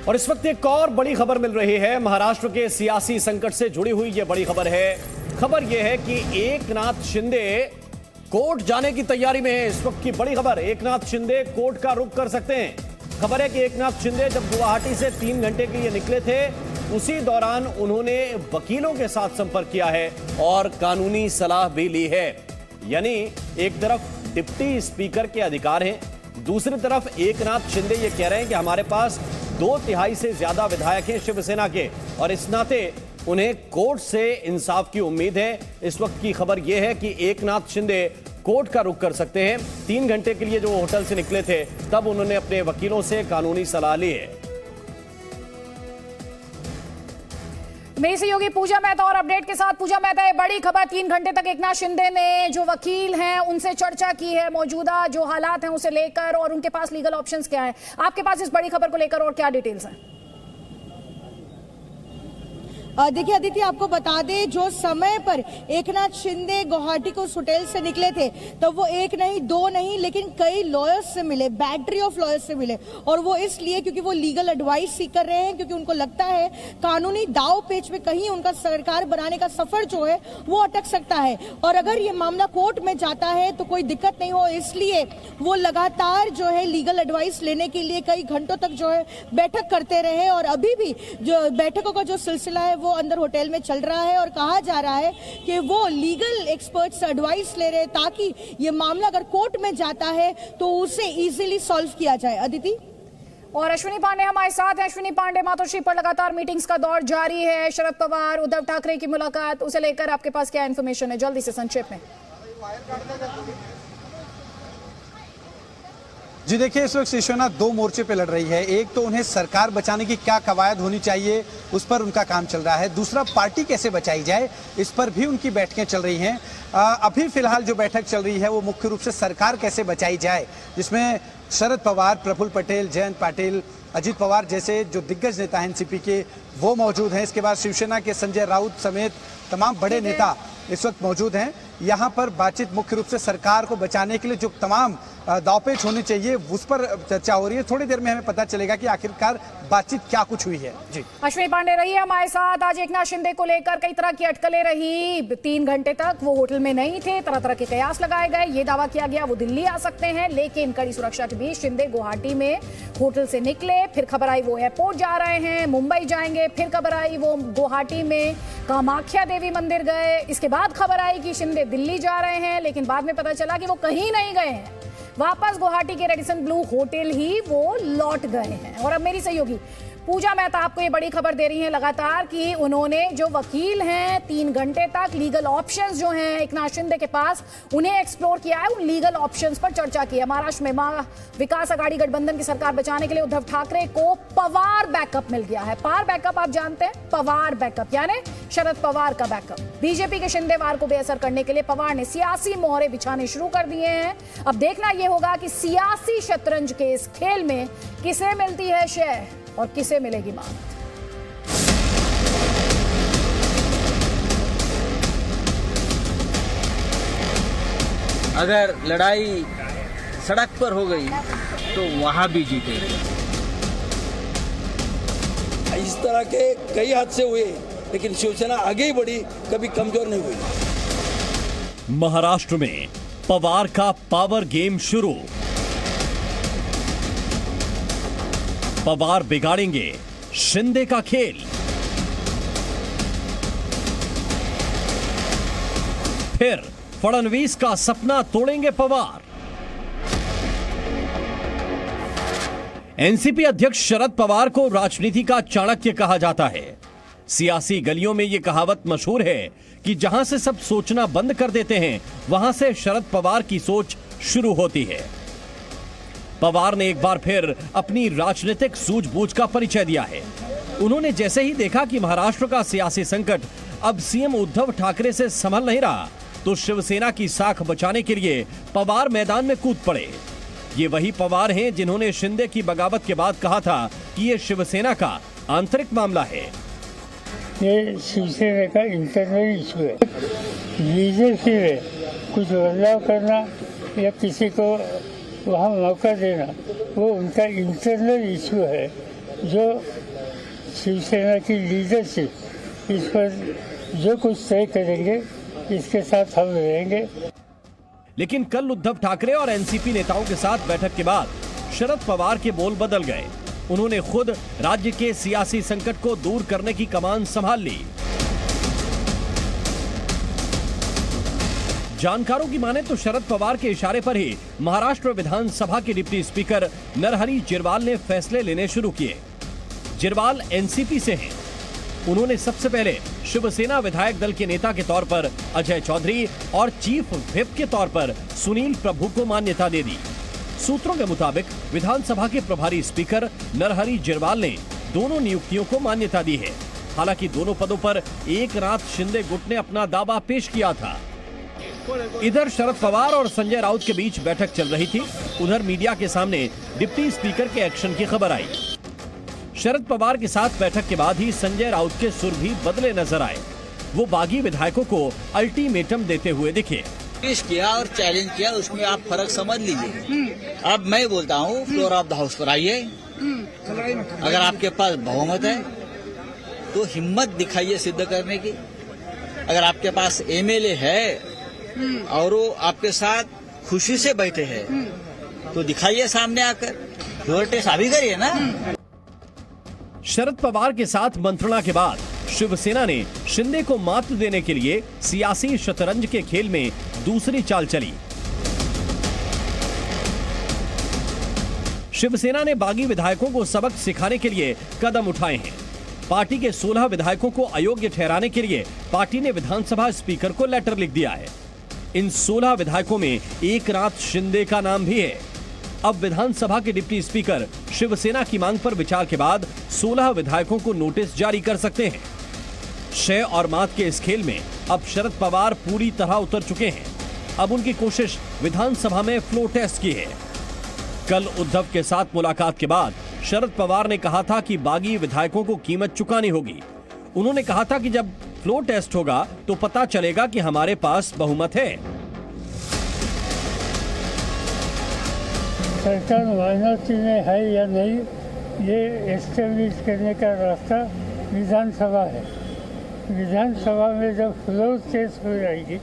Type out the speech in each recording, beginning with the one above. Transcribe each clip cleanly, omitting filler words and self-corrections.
और इस वक्त एक और बड़ी खबर मिल रही है। महाराष्ट्र के सियासी संकट से जुड़ी हुई यह बड़ी खबर है। खबर यह है कि एकनाथ शिंदे कोर्ट जाने की तैयारी में है। इस वक्त की बड़ी खबर, एकनाथ शिंदे कोर्ट का रुख कर सकते हैं। खबर है कि एकनाथ शिंदे जब गुवाहाटी से 3 घंटे के लिए निकले थे, उसी दौरान उन्होंने वकीलों के साथ संपर्क किया है और कानूनी सलाह भी ली है। यानी एक तरफ डिप्टी स्पीकर के अधिकार हैं, दूसरी तरफ एकनाथ शिंदे ये कह रहे हैं कि हमारे पास 2/3 से ज्यादा विधायक हैं शिवसेना के, और इस नाते उन्हें कोर्ट से इंसाफ की उम्मीद है। इस वक्त की खबर यह है कि एकनाथ शिंदे कोर्ट का रुख कर सकते हैं। 3 घंटे के लिए जो होटल से निकले थे, तब उन्होंने अपने वकीलों से कानूनी सलाह ली है। मेरी सहयोगी पूजा मेहता और अपडेट के साथ। पूजा मेहता, बड़ी खबर, 3 घंटे तक एकनाथ शिंदे ने जो वकील हैं उनसे चर्चा की है, मौजूदा जो हालात हैं उसे लेकर, और उनके पास लीगल ऑप्शंस क्या है। आपके पास इस बड़ी खबर को लेकर और क्या डिटेल्स हैं? देखिए अदिति, आपको बता दें, जो समय पर एकनाथ शिंदे गुवाहाटी को उस होटल से निकले थे, तो वो 1 नहीं 2 नहीं लेकिन कई लॉयर्स से मिले, बैटरी ऑफ लॉयर्स से मिले। और वो इसलिए क्योंकि वो लीगल एडवाइस सीख कर रहे हैं, क्योंकि उनको लगता है कानूनी दाव पेच में कहीं उनका सरकार बनाने का सफर जो है वो अटक सकता है, और अगर ये मामला कोर्ट में जाता है तो कोई दिक्कत नहीं हो, इसलिए वो लगातार जो है लीगल एडवाइस लेने के लिए कई घंटों तक जो है बैठक करते रहे। और अभी भी जो बैठकों का जो सिलसिला है वो अंदर होटल में चल रहा है, और कहा जा रहा है कि वो लीगल एक्सपर्ट से एडवाइस ले रहे हैं ताकि ये मामला अगर कोर्ट में जाता है तो उसे इजीली सॉल्व किया जाए। अदिति और अश्विनी पांडे हमारे साथ हैं। अश्विनी पांडे, मातोश्री पर लगातार मीटिंग्स का दौर जारी है। शरद पवार, उद्धव ठाकरे की मुलाकात, उसे लेकर आपके पास क्या इंफॉर्मेशन है? जल्दी से संक्षेप में। जी देखिए, इस वक्त शिवसेना 2 मोर्चे पे लड़ रही है। एक तो उन्हें सरकार बचाने की क्या कवायद होनी चाहिए, उस पर उनका काम चल रहा है। दूसरा, पार्टी कैसे बचाई जाए, इस पर भी उनकी बैठकें चल रही हैं। अभी फिलहाल जो बैठक चल रही है वो मुख्य रूप से सरकार कैसे बचाई जाए, जिसमें शरद पवार, प्रफुल्ल पटेल, जयंत पाटिल, अजित पवार जैसे जो दिग्गज नेता हैं एनसीपी के, वो मौजूद हैं। इसके बाद शिवसेना के संजय राउत समेत तमाम बड़े नेता इस वक्त मौजूद हैं। यहाँ पर बातचीत मुख्य रूप से सरकार को बचाने के लिए जो तमाम दावपेच होनी चाहिए उस पर चर्चा हो रही है। थोड़ी देर में हमें पता चलेगा कि आखिरकार बातचीत क्या कुछ हुई है। जी, अश्विनी पांडे रही है हमारे साथ। आज एकनाथ शिंदे को लेकर कई तरह की अटकलें रही। 3 घंटे तक वो होटल में नहीं थे, तरह तरह के कयास लगाए गए, ये दावा किया गया वो दिल्ली आ सकते हैं, लेकिन कड़ी सुरक्षा के बीच शिंदे गुवाहाटी में होटल से निकले। फिर खबर आई वो एयरपोर्ट जा रहे हैं, मुंबई जाएंगे। फिर खबर आई वो गुवाहाटी में कामाख्या देवी मंदिर गए। इसके बाद खबर आई कि शिंदे दिल्ली जा रहे हैं, लेकिन बाद में पता चला कि वो कहीं नहीं गए हैं, वापस गुवाहाटी के रेडिसन ब्लू होटल ही वो लौट गए हैं। और अब मेरी सहयोगी पूजा मेहता आपको ये बड़ी खबर दे रही है लगातार कि उन्होंने जो वकील हैं 3 घंटे तक लीगल ऑप्शंस जो हैं एकनाथ शिंदे के पास, उन्हें एक्सप्लोर किया है, उन लीगल ऑप्शंस पर चर्चा की है। महाराष्ट्र में विकास आघाड़ी गठबंधन की सरकार बचाने के लिए उद्धव ठाकरे को पवार बैकअप मिल गया है। पार बैकअप आप जानते हैं, पवार बैकअप यानी शरद पवार का बैकअप। बीजेपी के शिंदेवार को बेअसर करने के लिए पवार ने सियासी मोहरे बिछाने शुरू कर दिए हैं। अब देखना यह होगा कि सियासी शतरंज के इस खेल में किसे मिलती है शय और किसे मिलेगी मात। अगर लड़ाई सड़क पर हो गई तो वहां भी जीतेगी। इस तरह के कई हादसे हुए, लेकिन शिवसेना आगे ही बढ़ी, कभी कमजोर नहीं हुई। महाराष्ट्र में पवार का पावर गेम शुरू। पवार बिगाड़ेंगे शिंदे का खेल। फिर फडणवीस का सपना तोड़ेंगे पवार। एनसीपी अध्यक्ष शरद पवार को राजनीति का चाणक्य कहा जाता है। सियासी गलियों में यह कहावत मशहूर है कि जहां से सब सोचना बंद कर देते हैं, वहां से शरद पवार की सोच शुरू होती है। पवार ने एक बार फिर अपनी राजनीतिक सूझबूझ का परिचय दिया है। उन्होंने जैसे ही देखा कि महाराष्ट्र का सियासी संकट अब सीएम उद्धव ठाकरे से संभल नहीं रहा, तो शिवसेना की साख बचाने के लिए पवार मैदान में कूद पड़े। ये वही पवार हैं जिन्होंने शिंदे की बगावत के बाद कहा था कि ये शिवसेना का आंतरिक मामला है। ये शिवसेना का इंटरनल इशू है। लीडरशिप है, कुछ बदलाव करना या किसी को वहाँ मौका देना, वो उनका इंटरनल इशू है। जो शिवसेना की लीडरशिप इस पर जो कुछ तय करेंगे इसके साथ हम रहेंगे। लेकिन कल उद्धव ठाकरे और एनसीपी नेताओं के साथ बैठक के बाद शरद पवार के बोल बदल गए। उन्होंने खुद राज्य के सियासी संकट को दूर करने की कमान संभाल ली। जानकारों की माने तो शरद पवार के इशारे पर ही महाराष्ट्र विधानसभा के डिप्टी स्पीकर नरहरी जिरवाल ने फैसले लेने शुरू किए। जिरवाल एनसीपी से हैं। उन्होंने सबसे पहले शिवसेना विधायक दल के नेता के तौर पर अजय चौधरी और चीफ व्हिप के तौर पर सुनील प्रभु को मान्यता दे दी। सूत्रों के मुताबिक विधानसभा के प्रभारी स्पीकर नरहरी जिरवाल ने दोनों नियुक्तियों को मान्यता दी है। हालांकि दोनों पदों पर एकनाथ शिंदे गुट ने अपना दावा पेश किया था। इधर शरद पवार और संजय राउत के बीच बैठक चल रही थी। उधर मीडिया के सामने डिप्टी स्पीकर के एक्शन की खबर आई। शरद पवार के साथ बैठक के बाद ही संजय राउत के सुर भी बदले नजर आए। वो बागी विधायकों को अल्टीमेटम देते हुए दिखे। पेश किया और चैलेंज किया, उसमें आप फर्क समझ लीजिए। अब मैं बोलता हूँ फ्लोर ऑफ द हाउस पर आइए। अगर आपके पास बहुमत है तो हिम्मत दिखाइए सिद्ध करने की। अगर आपके पास एमएलए है और वो आपके साथ खुशी से बैठे हैं तो दिखाइए सामने आकर, जोर साबित करिए ना। शरद पवार के साथ मंत्रणा के बाद शिवसेना ने शिंदे को मात देने के लिए सियासी शतरंज के खेल में दूसरी चाल चली। शिवसेना ने बागी विधायकों को सबक सिखाने के लिए कदम उठाए हैं। पार्टी के 16 विधायकों को अयोग्य ठहराने के लिए पार्टी ने विधानसभा स्पीकर को लेटर लिख दिया है। इन 16 विधायकों में एकनाथ शिंदे का नाम भी है। अब विधानसभा के डिप्टी स्पीकर शिवसेना की मांग पर विचार के बाद 16 विधायकों को नोटिस जारी कर सकते हैं। शय और मात के इस खेल में अब शरद पवार पूरी तरह उतर चुके हैं। अब उनकी कोशिश विधानसभा में फ्लो टेस्ट की है। कल उद्धव के साथ मुलाकात के बाद शरद पवार ने कहा था कि बागी विधायकों को कीमत चुकानी होगी। उन्होंने कहा था कि जब फ्लो टेस्ट होगा तो पता चलेगा कि हमारे पास बहुमत है। सरकार माइनॉरिटी में है या नहीं, ये एस्टेब्लिश करने का रास्ता विधानसभा है। विधानसभा में जब फ्लोर टेस्ट हो जाएगी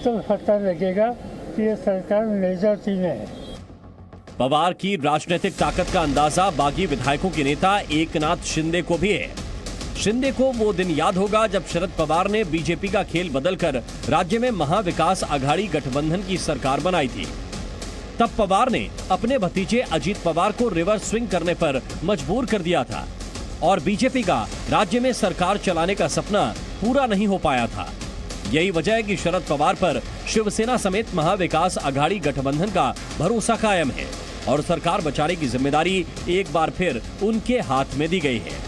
तो पता लगेगा कि ये सरकार मेजॉरिटी में है। पवार की राजनीतिक ताकत का अंदाजा बागी विधायकों के नेता एकनाथ शिंदे को भी है। शिंदे को वो दिन याद होगा जब शरद पवार ने बीजेपी का खेल बदलकर राज्य में महाविकास आघाड़ी गठबंधन की सरकार बनाई थी। तब पवार ने अपने भतीजे अजीत पवार को रिवर्स स्विंग करने पर मजबूर कर दिया था और बीजेपी का राज्य में सरकार चलाने का सपना पूरा नहीं हो पाया था। यही वजह है कि शरद पवार पर शिवसेना समेत महाविकास आघाड़ी गठबंधन का भरोसा कायम है और सरकार बचाने की जिम्मेदारी एक बार फिर उनके हाथ में दी गई है।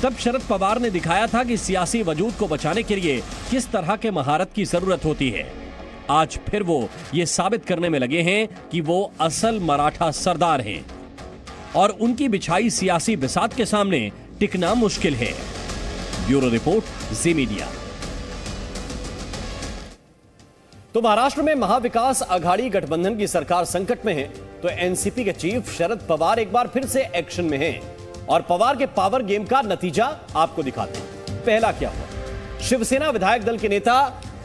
तब शरद पवार ने दिखाया था कि सियासी वजूद को बचाने के लिए किस तरह के महारत की जरूरत होती है। आज फिर वो ये साबित करने में लगे हैं कि वो असल मराठा सरदार हैं और उनकी बिछाई सियासी बिसात के सामने टिकना मुश्किल है। ब्यूरो रिपोर्ट, जी मीडिया। तो महाराष्ट्र में महाविकास आघाड़ी गठबंधन की सरकार संकट में है तो एनसीपी के चीफ शरद पवार एक बार फिर से एक्शन में हैं और पवार के पावर गेम का नतीजा आपको दिखाते हैं। पहला क्या हुआ? शिवसेना विधायक दल के नेता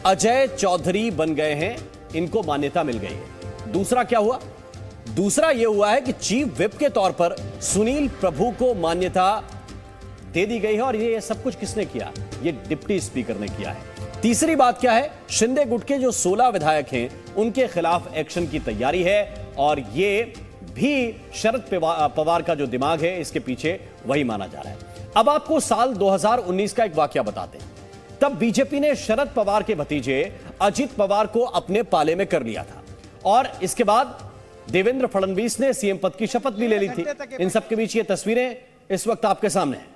अजय चौधरी बन गए हैं, इनको मान्यता मिल गई है। दूसरा क्या हुआ? दूसरा यह हुआ है कि चीफ व्हिप के तौर पर सुनील प्रभु को मान्यता दे दी गई है और ये सब कुछ किसने किया? ये डिप्टी स्पीकर ने किया है। तीसरी बात क्या है? शिंदे गुट के जो 16 विधायक हैं उनके खिलाफ एक्शन की तैयारी है और ये भी शरद पवार का जो दिमाग है इसके पीछे वही माना जा रहा है। अब आपको साल 2019 का एक वाकया बताते हैं। तब बीजेपी ने शरद पवार के भतीजे अजित पवार को अपने पाले में कर लिया था और इसके बाद देवेंद्र फडणवीस ने सीएम पद की शपथ भी ले ली थी। इन सबके बीच ये तस्वीरें इस वक्त आपके सामने हैं।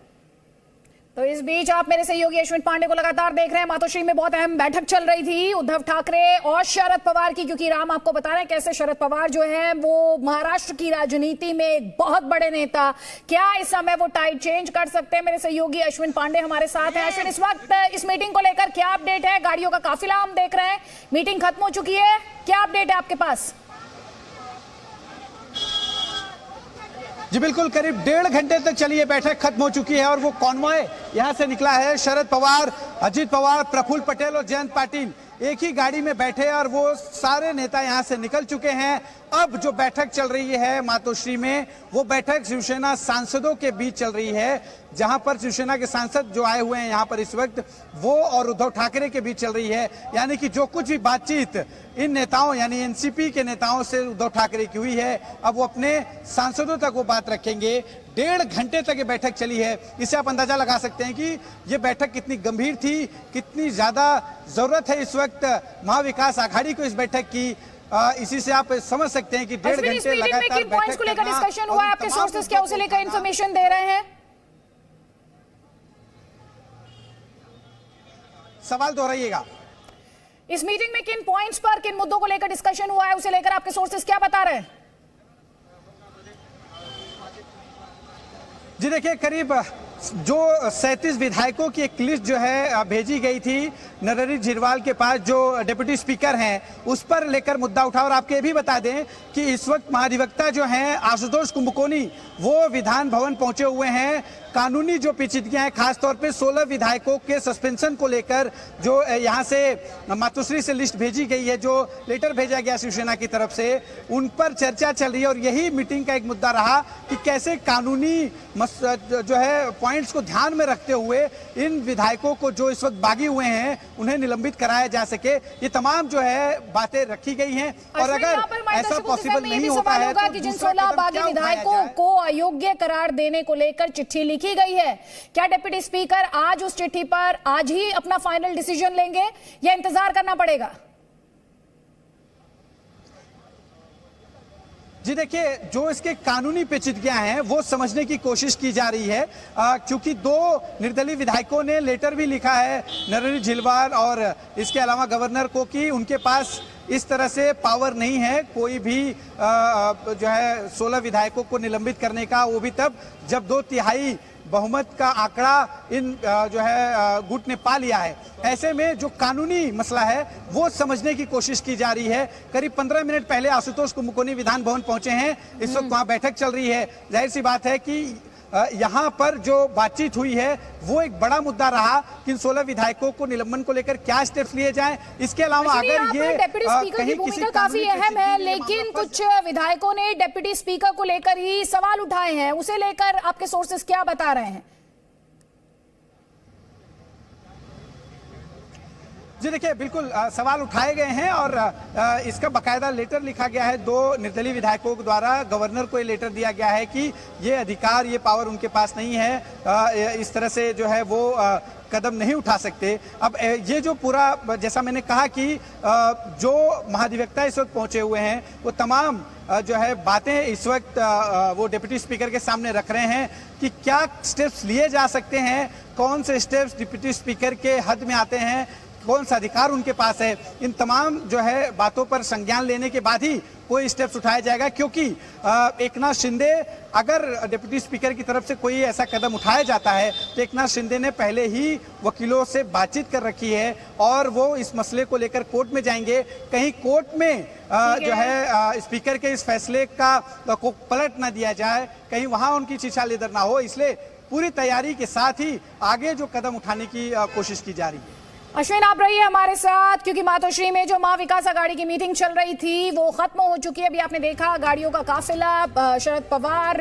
तो इस बीच आप मेरे सहयोगी अश्विन पांडे को लगातार देख रहे हैं। मातोश्री में बहुत अहम बैठक चल रही थी उद्धव ठाकरे और शरद पवार की, क्योंकि राम आपको बता रहे हैं कैसे शरद पवार जो है वो महाराष्ट्र की राजनीति में एक बहुत बड़े नेता, क्या इस समय वो टाइड चेंज कर सकते हैं? मेरे सहयोगी अश्विन पांडे हमारे साथ हैं। अश्विन, इस वक्त इस मीटिंग को लेकर क्या अपडेट है? गाड़ियों का काफिला हम देख रहे हैं, मीटिंग खत्म हो चुकी है, क्या अपडेट है आपके पास? जी बिल्कुल, करीब 1.5 घंटे तक चली ये बैठक खत्म हो चुकी है और वो कॉन्वॉय यहां से निकला है। शरद पवार, अजित पवार, प्रफुल्ल पटेल और जयंत पाटिल एक ही गाड़ी में बैठे और वो सारे नेता यहां से निकल चुके हैं। अब जो बैठक चल रही है मातोश्री में, वो बैठक शिवसेना सांसदों के बीच चल रही है, जहां पर शिवसेना के सांसद जो आए हुए हैं यहां पर इस वक्त, वो और उद्धव ठाकरे के बीच चल रही है। यानी कि जो कुछ भी बातचीत इन नेताओं यानी एनसीपी के नेताओं से उद्धव ठाकरे की हुई है, अब वो अपने सांसदों तक वो बात रखेंगे। 1.5 घंटे तक ये बैठक चली है। इससे आप अंदाजा लगा सकते हैं कि ये बैठक कितनी गंभीर थी, कितनी ज्यादा जरूरत है इस वक्त महाविकास आघाड़ी को इस बैठक की। इसी से आप समझ सकते हैं कि 1.5 घंटे लगातार पॉइंट्स को लेकर डिस्कशन हुआ है। आपके सोर्सेस क्या उसे लेकर इंफॉर्मेशन दे रहे हैं? सवाल दोहराइएगा। इस मीटिंग में किन पॉइंट्स पर, किन मुद्दों को लेकर डिस्कशन हुआ है, उसे लेकर आपके सोर्सेस क्या बता रहे हैं? जी देखिए, करीब जो 37 विधायकों की एक लिस्ट जो है भेजी गई थी नरहरि झीरवाल के पास, जो डिप्टी स्पीकर हैं, उस पर लेकर मुद्दा उठा। और आपको ये भी बता दें कि इस वक्त महाधिवक्ता जो हैं आशुतोष कुंभकोनी, वो विधान भवन पहुंचे हुए हैं। कानूनी जो पेचीदगियां हैं, खासतौर पे 16 विधायकों के सस्पेंशन को लेकर जो यहां से मातोश्री से लिस्ट भेजी गई है, जो लेटर भेजा गया शिवसेना की तरफ से, उन पर चर्चा चल रही है। और यही मीटिंग का एक मुद्दा रहा कि कैसे कानूनी जो है पॉइंट्स को ध्यान में रखते हुए इन विधायकों को जो इस वक्त बागी हुए हैं उन्हें निलंबित कराया जा सके। ये तमाम जो है बातें रखी गई हैं। और अगर ऐसा पॉसिबल नहीं होता है तो जिन 16 बागी विधायकों को अयोग्य करार देने को लेकर चिट्ठी लिखी गई है, क्या डिप्टी स्पीकर आज उस चिट्ठी पर आज ही अपना फाइनल डिसीजन लेंगे या इंतजार करना पड़ेगा? जी देखिए, जो इसके कानूनी पेचीदगियां हैं वो समझने की कोशिश की जा रही है, क्योंकि 2 निर्दलीय विधायकों ने लेटर भी लिखा है नरहरि झीरवाल और इसके अलावा गवर्नर को कि उनके पास इस तरह से पावर नहीं है कोई भी जो है 16 विधायकों को निलंबित करने का, वो भी तब जब 2/3 बहुमत का आंकड़ा इन जो है गुट ने पा लिया है। ऐसे में जो कानूनी मसला है वो समझने की कोशिश की जा रही है। करीब 15 मिनट पहले आशुतोष कुंभकोनी विधान भवन पहुंचे हैं। इस वक्त वहां बैठक चल रही है। जाहिर सी बात है कि यहाँ पर जो बातचीत हुई है वो एक बड़ा मुद्दा रहा कि इन 16 विधायकों को निलंबन को लेकर क्या स्टेप्स लिए जाएं। इसके अलावा अगर ये डिप्टी स्पीकर की भूमिका काफी अहम है, लेकिन कुछ विधायकों ने डिप्टी स्पीकर को लेकर ही सवाल उठाए हैं, उसे लेकर आपके सोर्सेस क्या बता रहे हैं? जी देखिए, बिल्कुल सवाल उठाए गए हैं और इसका बकायदा लेटर लिखा गया है 2 निर्दलीय विधायकों के द्वारा। गवर्नर को ये लेटर दिया गया है कि ये अधिकार, ये पावर उनके पास नहीं है, इस तरह से जो है वो कदम नहीं उठा सकते। अब ये जो पूरा, जैसा मैंने कहा कि जो महाधिवक्ता इस वक्त पहुंचे हुए हैं वो तमाम जो है बातें इस वक्त वो डिप्टी स्पीकर के सामने रख रहे हैं कि क्या स्टेप्स लिए जा सकते हैं, कौन से स्टेप्स डिप्टी स्पीकर के हद में आते हैं, कौन सा अधिकार उनके पास है। इन तमाम जो है बातों पर संज्ञान लेने के बाद ही कोई स्टेप्स उठाया जाएगा, क्योंकि एकनाथ शिंदे, अगर डिप्टी स्पीकर की तरफ से कोई ऐसा कदम उठाया जाता है तो एकनाथ शिंदे ने पहले ही वकीलों से बातचीत कर रखी है और वो इस मसले को लेकर कोर्ट में जाएंगे। कहीं कोर्ट में जो है स्पीकर के इस फैसले का को पलट ना दिया जाए, कहीं वहां उनकी शिक्षा लेदर ना हो, इसलिए पूरी तैयारी के साथ ही आगे जो कदम उठाने की कोशिश की जा रही है। अश्विन, आप रहिए हमारे साथ, क्योंकि मातोश्री में जो महाविकास आघाड़ी की मीटिंग चल रही थी वो खत्म हो चुकी है। अभी आपने देखा गाड़ियों का काफिला शरद पवार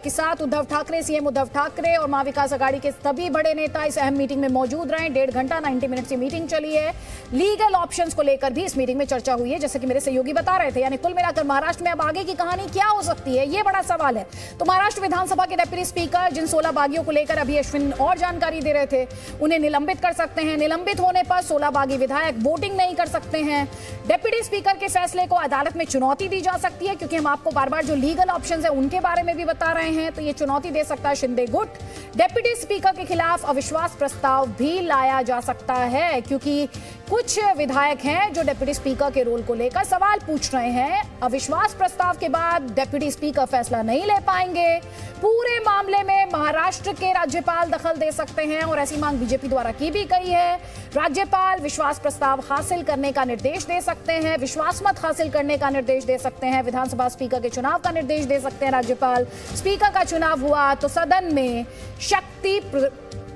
के साथ उद्धव ठाकरे, सीएम उद्धव ठाकरे और महाविकास आघाड़ी के सभी बड़े नेता इस अहम मीटिंग में मौजूद रहे। 1.5 घंटा 90 मिनट की मीटिंग चली है। लीगल ऑप्शंस को लेकर भी इस मीटिंग में चर्चा हुई है, जैसे कि मेरे सहयोगी बता रहे थे। यानी कुल मिलाकर महाराष्ट्र में अब आगे की कहानी क्या हो सकती है, ये बड़ा सवाल है। तो महाराष्ट्र विधानसभा के डिप्टी स्पीकर जिन 16 बागियों को लेकर अभी अश्विन और जानकारी दे रहे थे, उन्हें निलंबित कर सकते हैं। निलंबित होने पर 16 बागी विधायक वोटिंग नहीं कर सकते हैं। डिप्टी स्पीकर के फैसले को अदालत में चुनौती दी जा सकती है, क्योंकि हम आपको बार बार जो लीगल ऑप्शंस है उनके बारे में भी बता रहे हैं। तो ये चुनौती दे सकता है शिंदे गुट। डिप्टी स्पीकर के खिलाफ अविश्वास प्रस्ताव भी लाया जा सकता है, क्योंकि कुछ विधायक हैं जो डिप्टी स्पीकर के रोल को लेकर सवाल पूछ रहे हैं। अविश्वास प्रस्ताव के बाद डिप्टी स्पीकर फैसला नहीं ले पाएंगे। पूरे मामले में महाराष्ट्र के राज्यपाल दखल दे सकते हैं और ऐसी मांग बीजेपी द्वारा की भी गई है। राज्यपाल विश्वास प्रस्ताव हासिल करने का निर्देश दे सकते हैं, विश्वास मत हासिल करने का निर्देश दे सकते हैं, विधानसभा स्पीकर के चुनाव का निर्देश दे सकते हैं राज्यपाल। स्पीकर का चुनाव हुआ तो सदन में शक्ति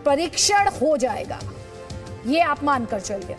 परीक्षण हो जाएगा, ये आप मानकर चलिए।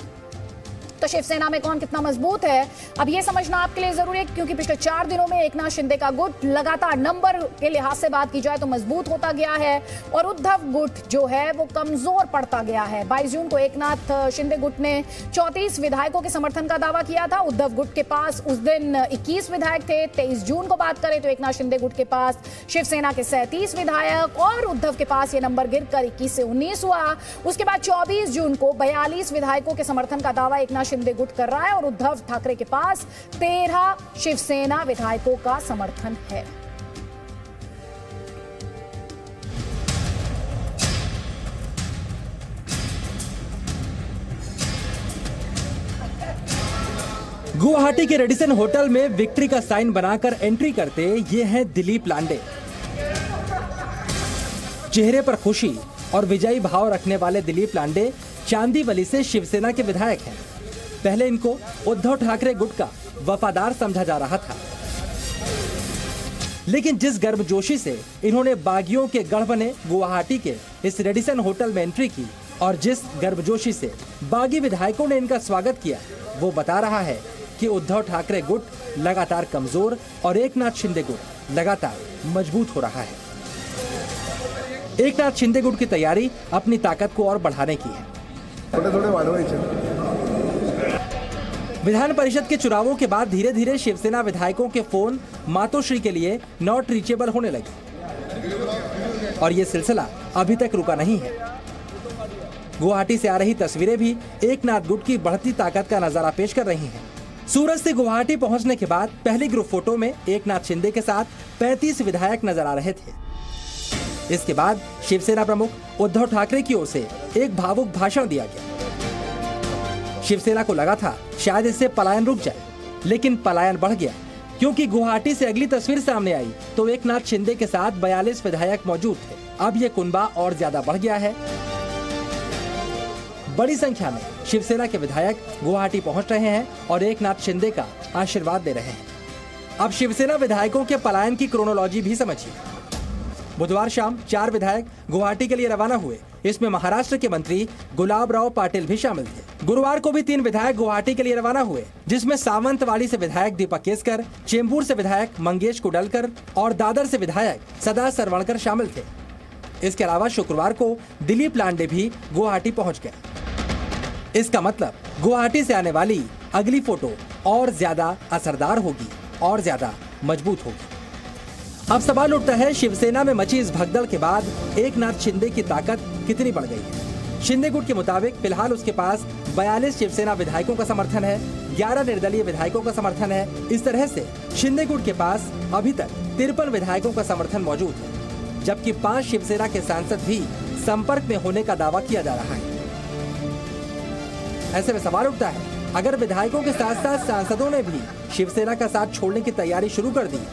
तो शिवसेना में कौन कितना मजबूत है अब ये समझना आपके लिए जरूरी है, क्योंकि पिछले 4 दिनों में एकनाथ शिंदे का गुट लगातार नंबर के लिहाज से बात की जाए तो मजबूत होता गया है और उद्धव गुट जो है वो कमजोर पड़ता गया है। 22 जून को एकनाथ शिंदे गुट ने 34 विधायकों के समर्थन का दावा किया था। उद्धव गुट के पास उस दिन 21 विधायक थे। 23 जून को बात करें तो एकनाथ शिंदे गुट के पास शिवसेना के 37 विधायक और उद्धव के पास ये नंबर गिरकर 21 से 19 हुआ। उसके बाद 24 जून को 42 विधायकों के समर्थन का दावा एकनाथ शिंदे गुट कर रहा है और उद्धव ठाकरे के पास 13 शिवसेना विधायकों का समर्थन है। गुवाहाटी के रेडिसन होटल में विक्ट्री का साइन बनाकर एंट्री करते ये हैं दिलीप लांडे। चेहरे पर खुशी और विजयी भाव रखने वाले दिलीप लांडे चांदीवली से शिवसेना के विधायक हैं। पहले इनको उद्धव ठाकरे गुट का वफादार समझा जा रहा था, लेकिन जिस गर्मजोशी से इन्होंने बागियों के गढ़ बने गुवाहाटी के इस रेडिसन होटल में एंट्री की और जिस गर्मजोशी से बागी विधायकों ने इनका स्वागत किया, वो बता रहा है कि उद्धव ठाकरे गुट लगातार कमजोर और एकनाथ शिंदे गुट लगातार मजबूत हो रहा है। एकनाथ शिंदे गुट की तैयारी अपनी ताकत को और बढ़ाने की है। थोड़े वाढवायचे। विधान परिषद के चुनावों के बाद धीरे धीरे शिवसेना विधायकों के फोन मातोश्री के लिए नॉट रीचेबल होने लगे और ये सिलसिला अभी तक रुका नहीं है। गुवाहाटी से आ रही तस्वीरें भी एकनाथ गुट की बढ़ती ताकत का नजारा पेश कर रही हैं। सूरत से गुवाहाटी पहुंचने के बाद पहली ग्रुप फोटो में एकनाथ शिंदे के साथ 35 विधायक नजर आ रहे थे। इसके बाद शिवसेना प्रमुख उद्धव ठाकरे की ओर से एक भावुक भाषण दिया गया। शिवसेना को लगा था शायद इससे पलायन रुक जाए, लेकिन पलायन बढ़ गया, क्योंकि गुवाहाटी से अगली तस्वीर सामने आई तो एकनाथ शिंदे के साथ 42 विधायक मौजूद थे। अब ये कुनबा और ज्यादा बढ़ गया है। बड़ी संख्या में शिवसेना के विधायक गुवाहाटी पहुंच रहे हैं और एकनाथ शिंदे का आशीर्वाद दे रहे हैं। अब शिवसेना विधायकों के पलायन की क्रोनोलॉजी भी समझिए। बुधवार शाम 4 विधायक गुवाहाटी के लिए रवाना हुए। इसमें महाराष्ट्र के मंत्री गुलाबराव पाटिल भी शामिल थे। गुरुवार को भी 3 विधायक गुवाहाटी के लिए रवाना हुए, जिसमें सावंतवाड़ी से विधायक दीपक केसकर, चेंबूर से विधायक मंगेश कुडलकर और दादर से विधायक सदा सरवणकर शामिल थे। इसके अलावा शुक्रवार को दिलीप लांडे भी गुवाहाटी पहुँच गए। इसका मतलब गुवाहाटी से आने वाली अगली फोटो और ज्यादा असरदार होगी और ज्यादा मजबूत होगी। अब सवाल उठता है, शिवसेना में मची इस भगदड़ के बाद एकनाथ शिंदे की ताकत कितनी बढ़ गई है। शिंदे गुट के मुताबिक फिलहाल उसके पास 42 शिवसेना विधायकों का समर्थन है, 11 निर्दलीय विधायकों का समर्थन है। इस तरह से शिंदे गुट के पास अभी तक 53 विधायकों का समर्थन मौजूद है, जबकि 5 शिवसेना के सांसद भी संपर्क में होने का दावा किया जा रहा है। ऐसे में सवाल उठता है, अगर विधायकों के साथ साथ सांसदों ने भी शिवसेना का साथ छोड़ने की तैयारी शुरू कर दी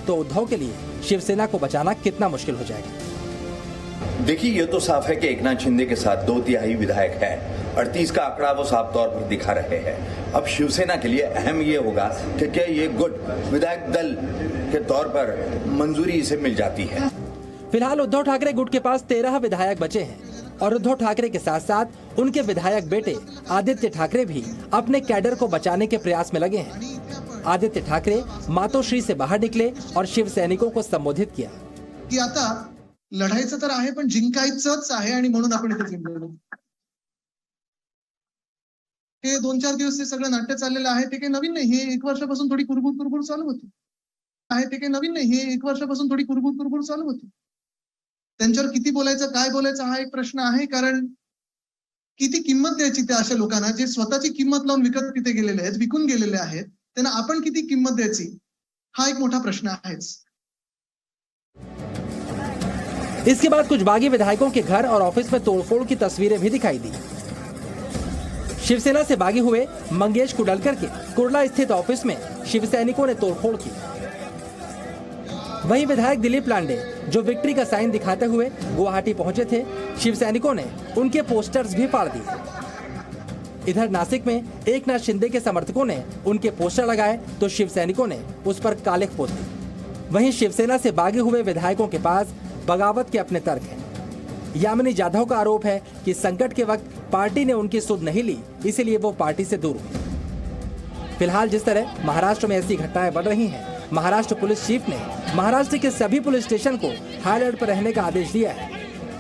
तो उद्धव के लिए शिवसेना को बचाना कितना मुश्किल हो जाएगा। देखिए, ये तो साफ है कि एकनाथ शिंदे के साथ 2/3 विधायक हैं। 38 का आंकड़ा वो साफ तौर पर दिखा रहे हैं। अब शिवसेना के लिए अहम ये होगा कि क्या ये गुट विधायक दल के तौर पर मंजूरी इसे मिल जाती है। फिलहाल उद्धव ठाकरे गुट के पास 13 विधायक बचे हैं और उद्धव ठाकरे के साथ साथ उनके विधायक बेटे आदित्य ठाकरे भी अपने कैडर को बचाने के प्रयास में लगे हैं। आदित्य ठाकरे मातोश्री से बाहर निकले और शिव सैनिकों को संबोधित किया की आता लढाईचं तर आहे पण जिंकायचंच आहे आणि म्हणून आपण इथे जिंकलो। हे 2-4 दिवस हे सगळं नाट्य चाललेलं आहे ते काही नवीन नाही। हे 1 वर्षापासून थोडी कुरबुर चालू होती आहे। ते काही नवीन नाही। हे 1 वर्षापासून थोडी कुरबुर चालू होती। त्यांच्यावर किती बोलायचं काय बोलायचं हा एक प्रश्न आहे, कारण किती किंमत द्यायची त्या अशा लोकांना जे स्वतःची किंमत लावून विकत तिथे गेलेले आहेत, विकून गेलेले आहेत, त्यांना आपण किती किंमत द्यायची हा एक मोठा प्रश्न आहेच। इसके बाद कुछ बागी विधायकों के घर और ऑफिस में तोड़फोड़ की तस्वीरें भी दिखाई दी। शिवसेना से बागी हुए मंगेश कुडलकर के कुर्ला स्थित ऑफिस में शिव सैनिकों ने तोड़फोड़ की। वहीं विधायक दिलीप लांडे जो विक्ट्री का साइन दिखाते हुए गुवाहाटी पहुंचे थे, शिव सैनिकों ने उनके पोस्टर्स भी फाड़ दिए। इधर नासिक में एकनाथ शिंदे के समर्थकों ने उनके पोस्टर लगाए तो शिव सैनिकों ने उस पर कालिख पोत दी। वहीं शिवसेना से भागे हुए विधायकों के पास बगावत के अपने तर्क हैं। यामिनी जाधव का आरोप है कि संकट के वक्त पार्टी ने उनकी सुध नहीं ली, इसीलिए वो पार्टी से दूर हुए। फिलहाल जिस तरह महाराष्ट्र में ऐसी घटनाएं बढ़ रही हैं, महाराष्ट्र पुलिस चीफ ने महाराष्ट्र के सभी पुलिस स्टेशन को हाई अलर्ट पर रहने का आदेश दिया है।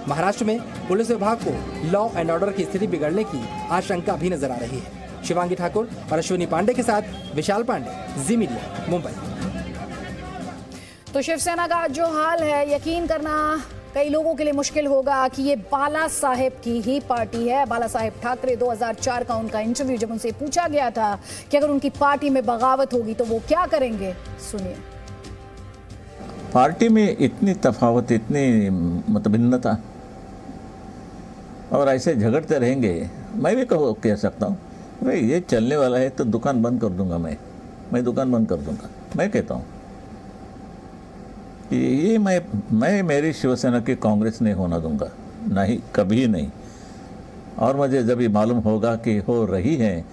महाराष्ट्र में पुलिस विभाग को लॉ एंड ऑर्डर की स्थिति बिगड़ने की आशंका भी नजर आ रही है। शिवांगी ठाकुर और अश्विनी पांडे के साथ विशाल पांडे, जी मीडिया, मुंबई। तो शिवसेना का जो हाल है, यकीन करना कई लोगों के लिए मुश्किल होगा कि ये बाला साहेब की ही पार्टी है। बाला साहेब ठाकरे, 2004 का उनका इंटरव्यू, जब उनसे पूछा गया था कि अगर उनकी पार्टी में बगावत होगी तो वो क्या करेंगे, सुनिए। पार्टी में इतनी तफावत, इतनी मतभिन्नता और ऐसे झगड़ते रहेंगे, मैं भी कह सकता हूँ भाई ये चलने वाला है तो दुकान बंद कर दूंगा, मैं दुकान बंद कर दूंगा। मैं कहता हूँ कि ये मैं मेरी शिवसेना की कांग्रेस नहीं होना दूंगा, नहीं, कभी नहीं। और मुझे जब ये मालूम होगा कि हो रही है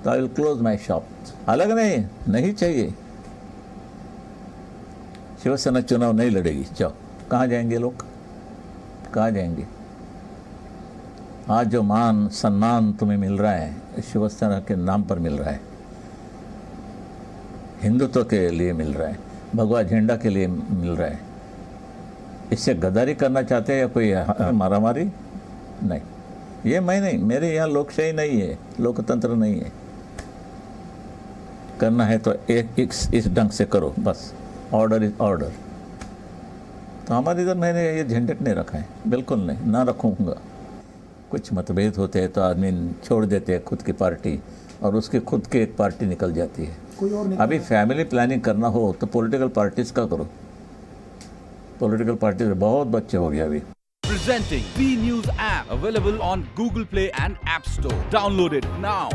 तो I will close my shop. अलग नहीं चाहिए। शिवसेना चुनाव नहीं लड़ेगी। जाओ, कहाँ जाएंगे लोग, कहाँ जाएंगे? आज जो मान सम्मान तुम्हें मिल रहा है शिवसेना के नाम पर मिल रहा है, हिंदुत्व के लिए मिल रहा है, भगवा झंडा के लिए मिल रहा है। इससे गद्दारी करना चाहते हैं या कोई मारामारी? नहीं, ये मैं नहीं, मेरे यहाँ लोकशाही नहीं है, लोकतंत्र नहीं है। करना है तो इस ढंग से करो, बस। Order is order. तो हमारे इधर मैंने ये झंझट नहीं रखा है, बिल्कुल नहीं, ना रखूँगा। कुछ मतभेद होते हैं तो आदमी छोड़ देते हैं खुद की पार्टी और उसकी खुद की एक पार्टी निकल जाती है। अभी फैमिली प्लानिंग करना हो तो पॉलिटिकल पार्टीज का करो। पॉलिटिकल पार्टीज बहुत बच्चे हो गए अभी। Presenting B News app available on Google Play and App Store. Download it now.